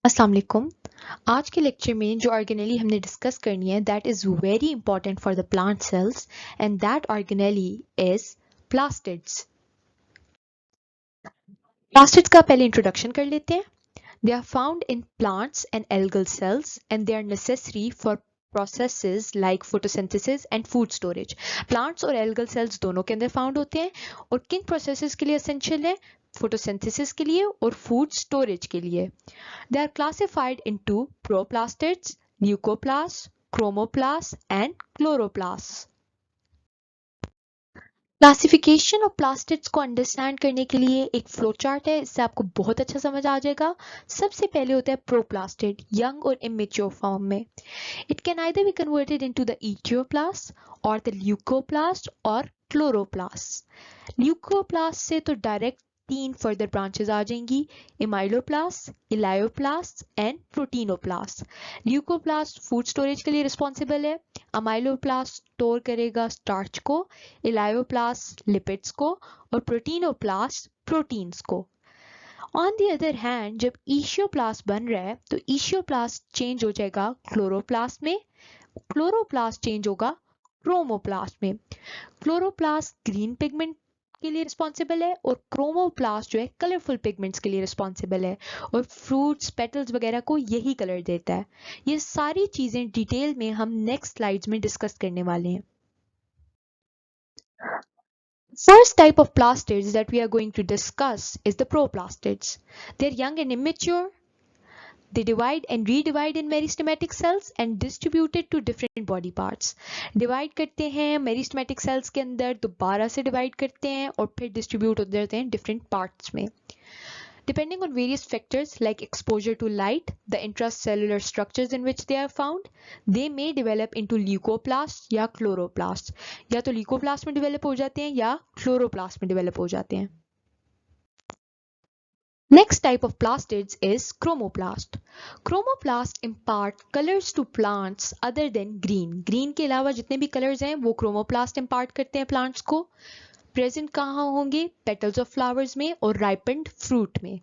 अस्सलाम वालेकुम। आज के लेक्चर में जो ऑर्गेनेली हमने डिस्कस करनी है that is very important for the plant cells and that organelle is plastids. Plastids का पहले इंट्रोडक्शन कर लेते हैं। They are found in plants and algal cells and they are necessary for processes like photosynthesis and food storage. Plants और algal cells दोनों के अंदर found होते हैं और किन प्रोसेसेस के लिए एसेंशियल है? फोटोसिंथेसिस के लिए और फूड स्टोरेज के लिए। They are classified into proplastids, leucoplasts, chromoplasts and chloroplasts. Classification of plastids को अंडरस्टैंड करने के लिए एक फ्लो चार्ट है, इससे आपको बहुत अच्छा समझ आ जाएगा। सबसे पहले होता है प्रोप्लास्टिड, यंग और इमेच्योर फॉर्म में। It can either be converted into the etioplast और द ल्यूकोप्लास्ट और क्लोरोप्लास्ट। ल्यूकोप्लास्ट से तो डायरेक्ट तीन फर्दर ब्रांचेस आ जाएंगी, amyloplast, elaioplast and proteinoplast. Leucoplast food storage के लिए रिस्पॉन्सिबल है, अमाइलोप्लास्ट स्टोर करेगा स्टार्च को, इलायोप्लास्ट लिपिड्स को और प्रोटीनोप्लास्ट प्रोटीन्स को। ऑन दी अदर हैंड जब ईशियोप्लास्ट बन रहा है तो ईशियोप्लास्ट चेंज हो जाएगा क्लोरोप्लास्ट में, क्लोरोप्लास्ट चेंज होगा क्रोमोप्लास्ट में। क्लोरोप्लास्ट ग्रीन पिगमेंट के लिए रिस्पॉन्सिबल है और क्रोमोप्लास्ट जो है कलरफुल पिगमेंट्स के लिए रिस्पॉन्सिबल है और फ्रूट्स पेटल्स वगैरह को यही कलर देता है। ये सारी चीजें डिटेल में हम नेक्स्ट स्लाइड्स में डिस्कस करने वाले हैं। First type of plastids that we are going to discuss is the proplastids. They're young and immature. They divide and redivide in meristematic cells and distributed to different body parts. Divide करते हैं meristematic cells के अंदर, दोबारा से divide करते हैं और फिर distribute हो जाते हैं different parts में. Depending on various factors like exposure to light, the intracellular structures in which they are found, they may develop into leucoplasts या chloroplasts. या तो leucoplast में develop हो जाते हैं या chloroplast में develop हो जाते हैं. Next type of plastids is chromoplast. Chromoplast impart colors to plants other than green. Green के अलावा जितने भी colors हैं वो chromoplast impart करते हैं plants को. Present कहाँ होंगे? Petals of flowers में और ripened fruit में.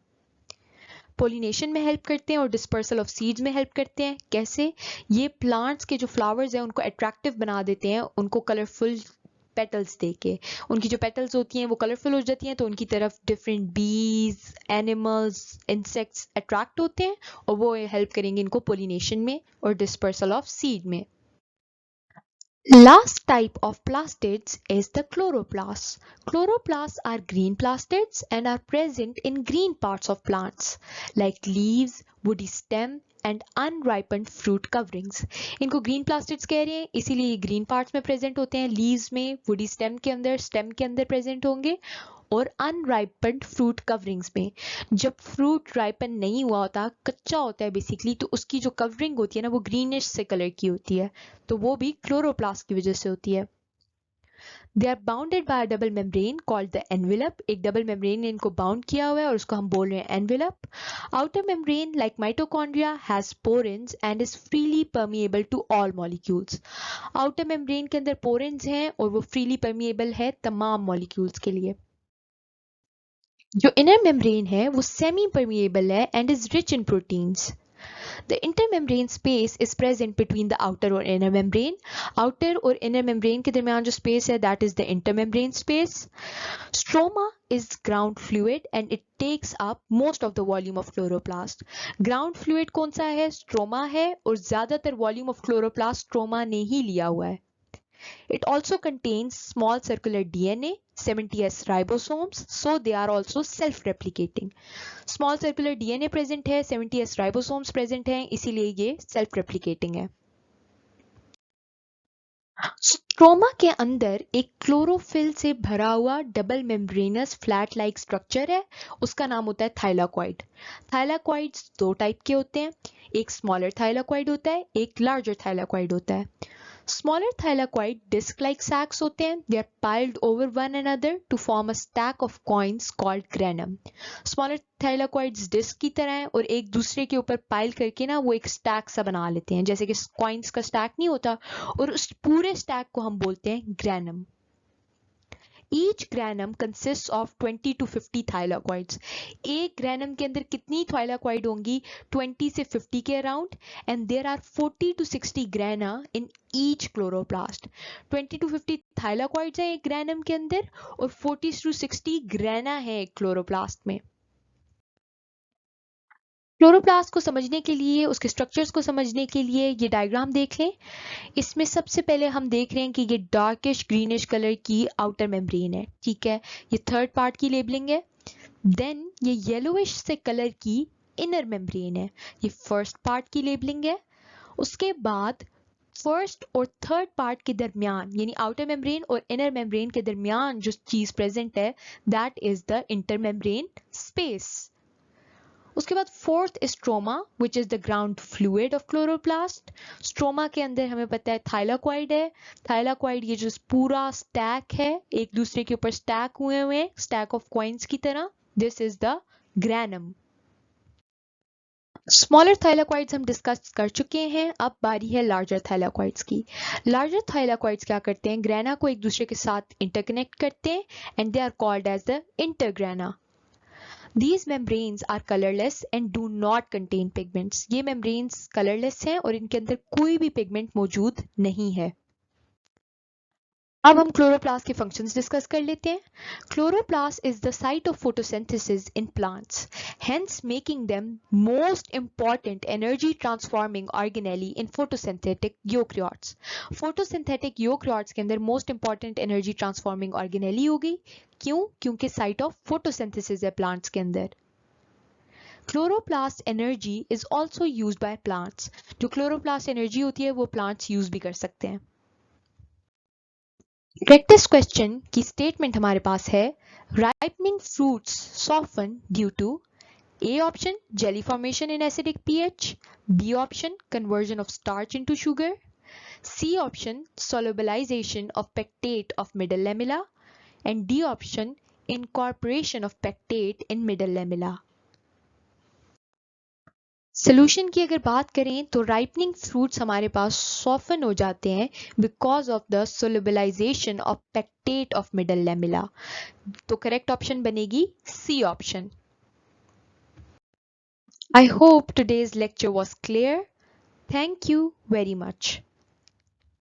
पोलिनेशन में हेल्प करते हैं और डिस्पर्सल ऑफ सीड्स में हेल्प करते हैं। कैसे? ये प्लांट्स के जो फ्लावर्स हैं उनको अट्रैक्टिव बना देते हैं, उनको कलरफुल पेटल्स देके। उनकी जो पेटल्स होती हैं वो कलरफुल हो जाती हैं तो उनकी तरफ डिफरेंट बीज, एनिमल्स, इंसेक्ट्स अट्रैक्ट होते हैं और वो हेल्प करेंगे इनको पोलिनेशन में और डिस्पर्सल ऑफ सीड में। Last type of plastids is the chloroplasts. Chloroplasts are green plastids and are present in green parts of plants like leaves, woody stem and unripened fruit coverings. इनको green plastids कह रहे हैं इसीलिए green parts में present होते हैं, leaves में, woody stem के अंदर present होंगे और अनराइपेंड फ्रूट कवरिंग्स में। जब फ्रूट राइपन नहीं हुआ होता, कच्चा होता है बेसिकली, तो उसकी जो कवरिंग होती है ना वो ग्रीनिश से कलर की होती है, तो वो भी क्लोरोप्लास्ट की वजह से होती है। They are bounded by a double membrane called the envelope. एक डबल मेम्ब्रेन ने इनको बाउंड किया हुआ है और उसको हम बोल रहे हैं envelope. Outer membrane like mitochondria has porins and is freely permeable to all molecules. Outer membrane के अंदर पोरेंस हैं और वो फ्रीली परमिएबल है तमाम मॉलिक्यूल्स के लिए। जो इनर मेम्ब्रेन है वो सेमी परमिएबल है and is rich in proteins. The intermembrane space is present between the outer or inner membrane. Outer और inner membrane के दरमियान जो space है that is the intermembrane space. Stroma is ground fluid and it takes up most of the volume of chloroplast. Ground fluid कौन सा है? Stroma है और ज़्यादातर volume of chloroplast stroma ने ही लिया हुआ है. It also contains small circular DNA, 70S ribosomes, so they are also self-replicating. Small circular DNA present है, 70S ribosomes present हैं, इसीलिए ये self-replicating है। स्ट्रोमा के अंदर एक क्लोरोफिल से भरा हुआ double membranous flat like structure है, उसका नाम होता है थाइलाकॉइड। थाइलाकॉइड्स दो टाइप के होते हैं, एक स्मॉलर थाइलाकॉइड होता है, एक लार्जर थाइलाकॉइड होता है। Smaller thylakoid disc-like sacs होते हैं. They are piled over one another to form a stack of coins called granum. Smaller thylakoids disc की तरह हैं और एक दूसरे के ऊपर पाइल करके ना वो एक स्टैक सा बना लेते हैं, जैसे कि कॉइन्स का स्टैक नहीं होता, और उस पूरे स्टैक को हम बोलते हैं granum. Each granum consists of 20 to 50 thylakoids. एक ग्रैनम के अंदर कितनी thylakoid होंगी? 20 से 50 के around. And there are 40 to 60 grana in each chloroplast. 20 to 50 thylakoids हैं एक ग्रैनम के अंदर और 40 to 60 grana है एक क्लोरोप्लास्ट में. क्लोरोप्लास्ट को समझने के लिए, उसके स्ट्रक्चर्स को समझने के लिए ये डायग्राम देख लें. इसमें सबसे पहले हम देख रहे हैं कि ये डार्किश ग्रीनिश कलर की आउटर मेम्ब्रेन है. ठीक है, ये थर्ड पार्ट की लेबलिंग है. देन ये येलोइश से कलर की इनर मेम्ब्रेन है. ये फर्स्ट पार्ट की लेबलिंग है. उसके बाद फर्स्ट और थर्ड पार्ट के दरमियान यानी आउटर मेम्ब्रेन और इनर मेम्ब्रेन के दरमियान जो चीज प्रेजेंट है that is the inter membrane space. उसके बाद fourth stroma which is the ground fluid of chloroplast. Stroma के अंदर हमें पता है थाइलाकॉइड है. थाइलाकॉइड ये जो पूरा स्टैक है एक दूसरे के ऊपर स्टैक हुए हुए स्टैक ऑफ कॉइन्स की तरह. This is the granum. Smaller thylakoids हम डिस्कस कर चुके हैं. अब बारी है लार्जर थाइलाकॉइड्स की. लार्जर थाइलाकॉइड्स क्या करते हैं? ग्रैना को एक दूसरे के साथ इंटरकनेक्ट करते हैं and they are called as the intergrana. These membranes are colorless and do not contain pigments. ये membranes colorless हैं और इनके अंदर कोई भी pigment मौजूद नहीं है. अब हम क्लोरोप्लास्ट के फंक्शंस डिस्कस कर लेते हैं. Chloroplast is the site of photosynthesis in plants, hence making them most important energy transforming organelle in photosynthetic eukaryotes. photosynthetic eukaryotes के अंदर most important energy transforming organelle होगी. क्यों? क्योंकि site of photosynthesis है plants के अंदर. Chloroplast energy is also use by plants. जो chloroplast energy होती है वो प्लांट्स यूज भी कर सकते हैं. प्रैक्टिस क्वेश्चन की स्टेटमेंट हमारे पास है ripening fruits soften due to A option jelly formation in acidic pH, B option conversion of starch into sugar, C option solubilization of pectate of middle lamella and D option incorporation of pectate in middle lamella. Solution की अगर बात करें तो ripening fruits हमारे पास soften हो जाते हैं because of the solubilization of pectate of middle lamella. तो करेक्ट ऑप्शन बनेगी C option. I hope today's lecture was clear. Thank you very much.